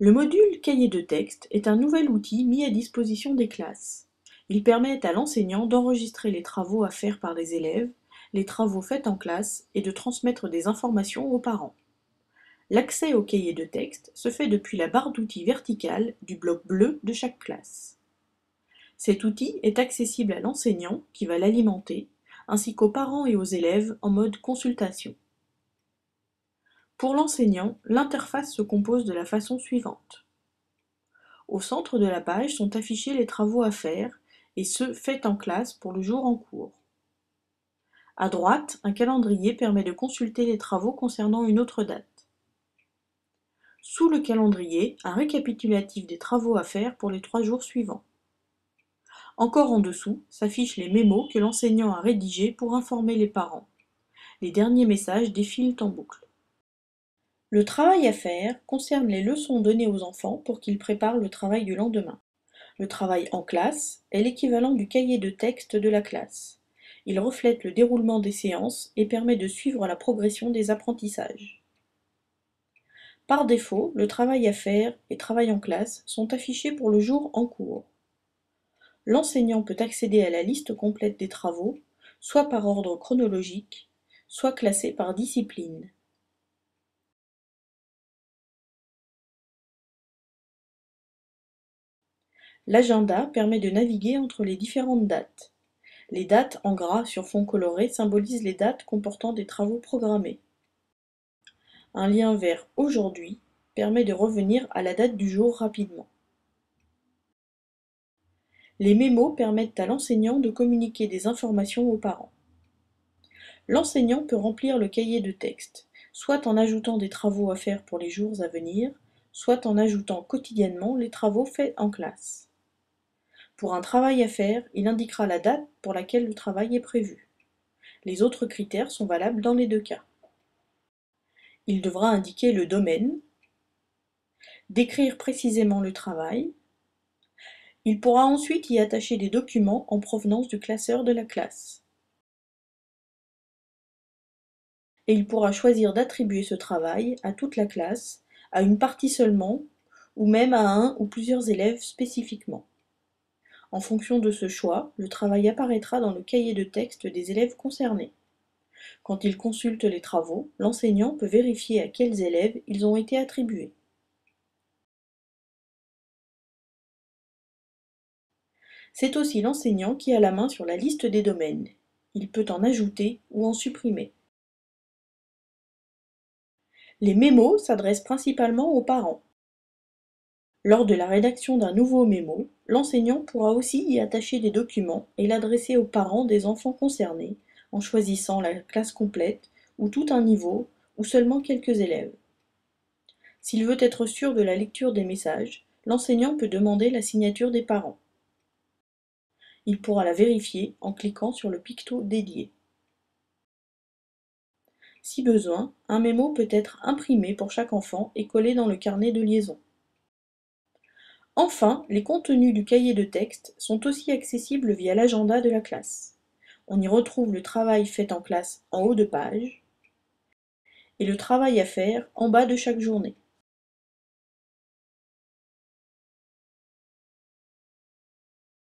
Le module cahier de texte est un nouvel outil mis à disposition des classes. Il permet à l'enseignant d'enregistrer les travaux à faire par les élèves, les travaux faits en classe et de transmettre des informations aux parents. L'accès au cahier de texte se fait depuis la barre d'outils verticale du bloc bleu de chaque classe. Cet outil est accessible à l'enseignant qui va l'alimenter, ainsi qu'aux parents et aux élèves en mode consultation. Pour l'enseignant, l'interface se compose de la façon suivante. Au centre de la page sont affichés les travaux à faire, et ceux faits en classe pour le jour en cours. À droite, un calendrier permet de consulter les travaux concernant une autre date. Sous le calendrier, un récapitulatif des travaux à faire pour les 3 jours suivants. Encore en dessous, s'affichent les mémos que l'enseignant a rédigés pour informer les parents. Les derniers messages défilent en boucle. Le travail à faire concerne les leçons données aux enfants pour qu'ils préparent le travail du lendemain. Le travail en classe est l'équivalent du cahier de texte de la classe. Il reflète le déroulement des séances et permet de suivre la progression des apprentissages. Par défaut, le travail à faire et travail en classe sont affichés pour le jour en cours. L'enseignant peut accéder à la liste complète des travaux, soit par ordre chronologique, soit classés par discipline. L'agenda permet de naviguer entre les différentes dates. Les dates en gras sur fond coloré symbolisent les dates comportant des travaux programmés. Un lien vers Aujourd'hui permet de revenir à la date du jour rapidement. Les mémos permettent à l'enseignant de communiquer des informations aux parents. L'enseignant peut remplir le cahier de texte, soit en ajoutant des travaux à faire pour les jours à venir, soit en ajoutant quotidiennement les travaux faits en classe. Pour un travail à faire, il indiquera la date pour laquelle le travail est prévu. Les autres critères sont valables dans les deux cas. Il devra indiquer le domaine, décrire précisément le travail. Il pourra ensuite y attacher des documents en provenance du classeur de la classe. Et il pourra choisir d'attribuer ce travail à toute la classe, à une partie seulement, ou même à un ou plusieurs élèves spécifiquement. En fonction de ce choix, le travail apparaîtra dans le cahier de texte des élèves concernés. Quand il consulte les travaux, l'enseignant peut vérifier à quels élèves ils ont été attribués. C'est aussi l'enseignant qui a la main sur la liste des domaines. Il peut en ajouter ou en supprimer. Les mémos s'adressent principalement aux parents. Lors de la rédaction d'un nouveau mémo, l'enseignant pourra aussi y attacher des documents et l'adresser aux parents des enfants concernés, en choisissant la classe complète, ou tout un niveau, ou seulement quelques élèves. S'il veut être sûr de la lecture des messages, l'enseignant peut demander la signature des parents. Il pourra la vérifier en cliquant sur le picto dédié. Si besoin, un mémo peut être imprimé pour chaque enfant et collé dans le carnet de liaison. Enfin, les contenus du cahier de texte sont aussi accessibles via l'agenda de la classe. On y retrouve le travail fait en classe en haut de page et le travail à faire en bas de chaque journée.